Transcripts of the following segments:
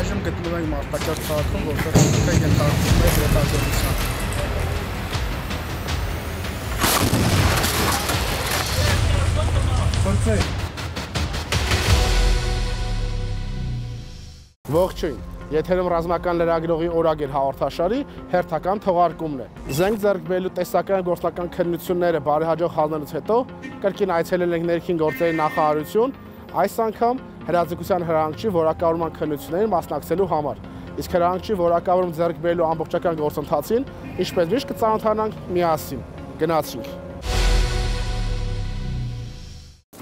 Այժմ գտնվում ենք Մարտակերտ քաղաքում, որտեղ ինքը ենթարկվում է հետազոտության։ Ողջույն, եթերում ռազմական լրագրողի օրագիր հաղորդաշարի հերթական թողարկումն է։ Զենք ձեռք բերելու տեսական գործնական քննությունները բարեհաջող հանելուց հետո կրկին այցելել ենք ներքին գործերի նախարարություն, այս անգամ հրաձգության հրահանգչի որակավորման քննություններին մասնակցելու համար։ Իսկ հրահանգչի որակավորում ձեռք բերելու ամբողջական գործընթացին ինչպես միշտ կծանոթանանք միասին։ Գնացինք։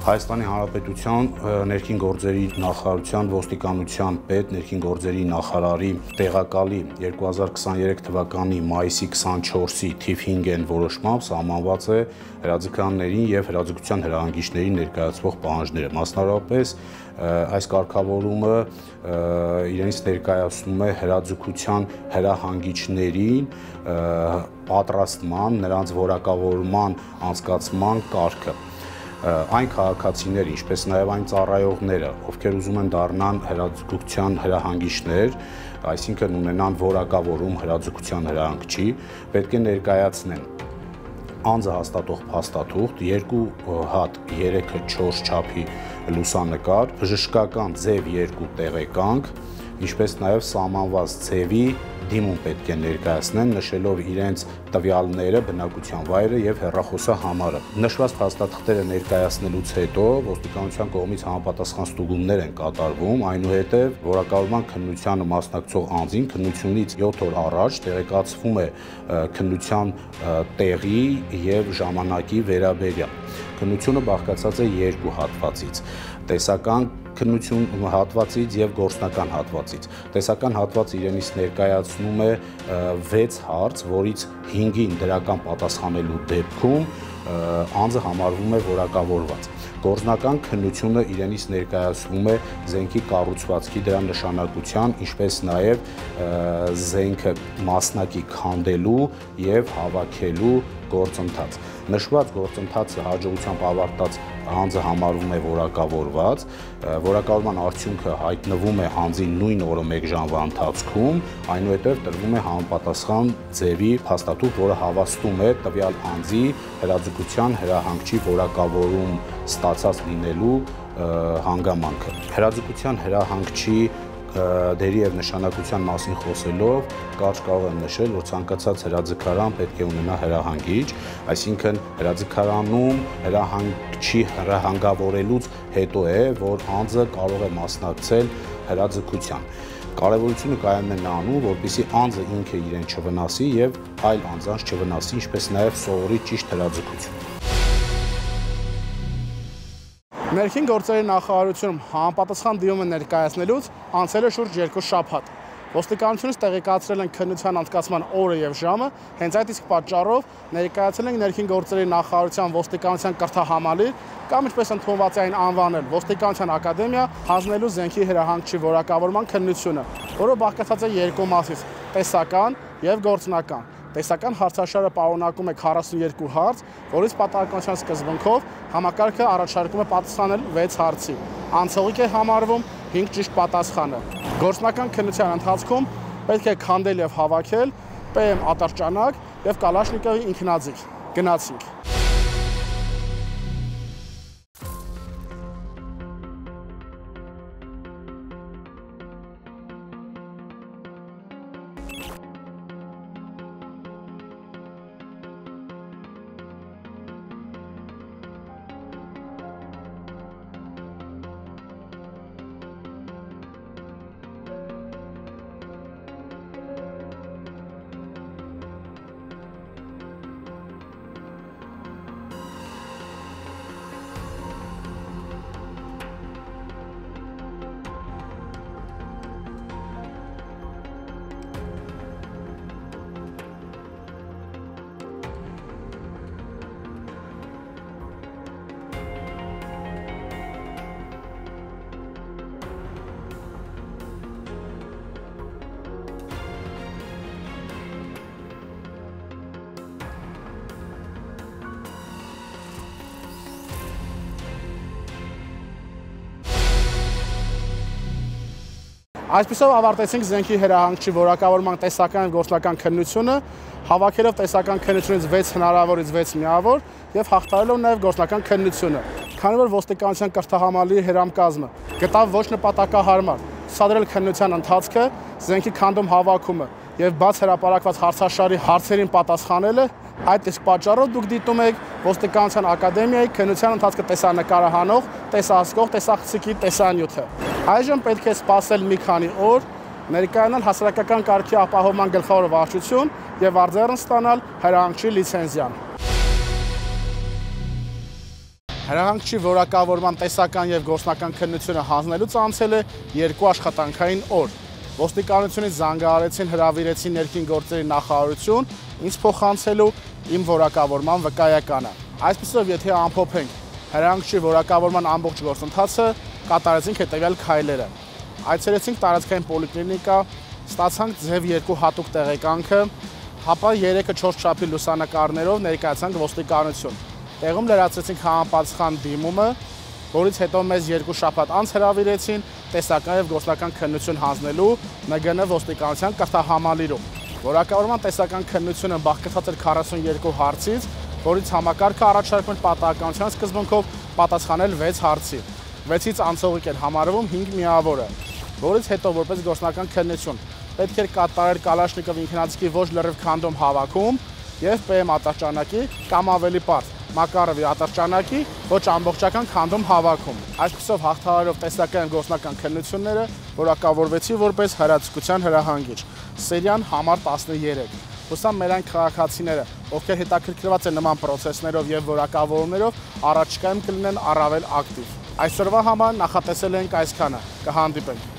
Հայաստանի Հանրապետության ներքին գործերի նախարարության ոստիկանության պետ ներքին գործերի նախարարի տեղակալի 2023 թվականի մայիսի 24-ի թիվ 5-ն որոշմամբ սահմանված է հրաձգաններին եւ հրաձգության հրահանգիչներին ներկայացվող պահանջները։ Մասնավորապես այս կարգավորումը իրենից ներկայացնում է հրաձգության հրահանգիչներին պատրաստման, նրանց որակավորման անցկացման կարգը։ Այն քաղաքացիները, ինչպես նաև այն ծառայողները, ովքեր ուզում են դառնան հրաձգության հրահանգիչներ, այսինքն ունենան որակավորում հրաձգության հրահանգչի, պետք է ներկայացնեն անձը հաստատող փաստաթուղթ, 2 հատ 3-ը 4 չափի լուսանկար, բժշկական ձև 2 տեղեկանք, ինչպես նաև սահմանված ձևի դիմում պետք է ներկայացնեն, նշելով իրենց տվյալները, բնակության վայրը եւ հեռախոսահամարը։ Նշված փաստաթղթերը ներկայացնելուց հետո ոստիկանության կողմից համապատասխան ստուգումներ են կատարվում, այնուհետև որակավորման քննությանը մասնակցող անձին քննությունից 7 օր առաջ տեղեկացվում է քննության տեղի եւ ժամանակի վերաբերյալ։ Քննությունը բաղկացած է 2 հատվածից՝ տեսական քննություն հատվածից եւ գործնական հատվածից։ Տեսական հատվածը իրենից ներկայացնում է 6 հարց, որից 5-ին դրական պատասխանելու դեպքում անձը համարվում է որակավորված։ Գործնական քննությունը իրենից ներկայացնում է զենքի կառուցվածքի դրա նշանակության, ինչպես նաև զենքը մասնակի քանդելու եւ հավաքելու գործընթաց։ Նշված գործընթացը հաջողությամբ ավարտած անձը համարվում է որակավորված, որակավորման արդյունքը հայտնվում է անձի նույն օրը 1 ժամվա ընթացքում, այնուհետև տրվում է համապատասխան ձևի փաստաթուղթ, որը հավաստում է տվյալ անձի հրաձգության հրահանգչի որակավորում ստացած լինելու հանգամանքը։ Հրաձգության հրահանգչի դերի եւ նշանակության մասին խոսելով կարճ կարող եմ նշել, որ ցանկացած հրաձգարան պետք է ունենա հրահանգիչ, այսինքն հրաձգարանում հրահանգչի հրահանգավորելուց հետո է, որ անձը կարող է մասնակցել հրաձգության։ Կարևորությունը կայանում է նրանում, որպեսզի անձը ինքը իրեն չվնասի եւ այլ անձանց չվնասի, ինչպես նաեւ սովորի ճիշտ հրաձգություն։ Ներքին գործերի նախարարությունում համապատասխան դիմումը ներկայացնելուց անցել է շուրջ 2 շաբաթ։ Ոստիկանությունից տեղեկացրել են քննության անցկացման օրը եւ ժամը, հենց այդ իսկ պատճառով ներկայացել են ներքին գործերի նախարարության ոստիկանության կրթահամալիր կամ ինչպես ընդունված է այն անվանել ոստիկանության ակադեմիա հանձնելու զենքի հրահանգչի որակավորման քննությունը, որը բաղկացած է 2 մասից՝ տեսական եւ գործնական։ Տեսական հարցաշարը պարունակում է 42 հարց, որից պատահականության սկզբունքով համակարգը առաջարկում է պատասխանել 6 հարցի։ Անցողիկ է համարվում 5 ճիշտ պատասխանը։ Գործնական քննության ընթացքում պետք է քանդել եւ հավաքել PM ատրճանակ եւ Կալաշնիկովի ինքնաձիգ։ Գնացինք։ Այսպիսով ավարտեցինք զենքի հրահանգչի որակավորման տեսական և գործնական քննությունը, հավաքելով տեսական քննությունից 6 հնարավորից 6 միավոր և հաղթահարելով նաև գործնական քննությունը։ Քանի որ ոստիկանության կրթահամալիրի հրամկազմը գտավ ոչ նպատակահարմար ցուցադրել քննության ընթացքը, զենքի քանդում հավաքումը և բաց հրապարակված հարցաշարի հարցերին պատասխանելը, այդ իսկ պատճառով դուք դիտում եք ոստիկանության ակադեմիայի քննության ընթացքը տեսանկարահանող, տեսահսկող, տեսախցիկի տեսանյութը։ Այժմ պետք է սպասել մի քանի օր, ներկայանալ հասարակական կարգի ապահովման գլխավոր վարչություն և արձեռն ստանալ հրահանգչի լիցենզիան։ Հրահանգչի որակավորման տեսական և գործնական քննությունը հանձնելուց անցել է 2 աշխատանքային օր։ Ոստիկանությունից զանգահարեցին հրավիրեցին ներքին գործերի նախարարություն, ինձ փոխանցելու իմ որակավորման վկայականը։ Այսպիսով, եթե ամփոփենք հրահանգչի որակավորման ամբողջ գործընթացը, կատարեցինք հետևյալ քայլերը։ Այցելեցինք տարածքային պոլիկլինիկա, ստացանք ձև 2 հատուկ տեղեկանքը, ապա 3-4 չափի լուսանկարներով ներկայացանք ոստիկանություն։ Տեղում լրացրեցինք համապատասխան դիմումը, որից հետո մեզ 2 շաբաթ անց հրավիրեցին տեսական և գործնական քննություն հանձնելու ՆԳՆ ոստիկանության կրթահամալիրում։ Որակավորման տեսական քննությունը բաղկացած էր 42 հարցից, որից համակարգը առաջարկում էր պատահականության սկզբունքով պատասխանել 6 հարցի։ 6-ից անցողիկ էր համարվում 5 միավորը, որից հետո որպես գործնական քննություն պետք էր կատարել Կալաշնիկով ինքնաձիգի ոչ լրիվ քանդում հավաքում և ՊՄ ատրճանակի կամ ավելի պարզ Մակարովի ատրճանակի ոչ ամբողջական քանդում հավաքում։ Այսպիսով հաղթահարելով տեսական և գործնական քննությունները որակավորվեցի որպես հրաձգության հրահանգիչ։ Սերիան համար 13։ Հուսամ մեր այն քաղաքացիները, ովքեր հետաքրքրված են նման պրոցեսներով և որակավորումներով, առաջիկայում կլինեն առավել ակտիվ։ Այսօրվա համար նախատեսել ենք այսքանը։ Կհանդիպենք։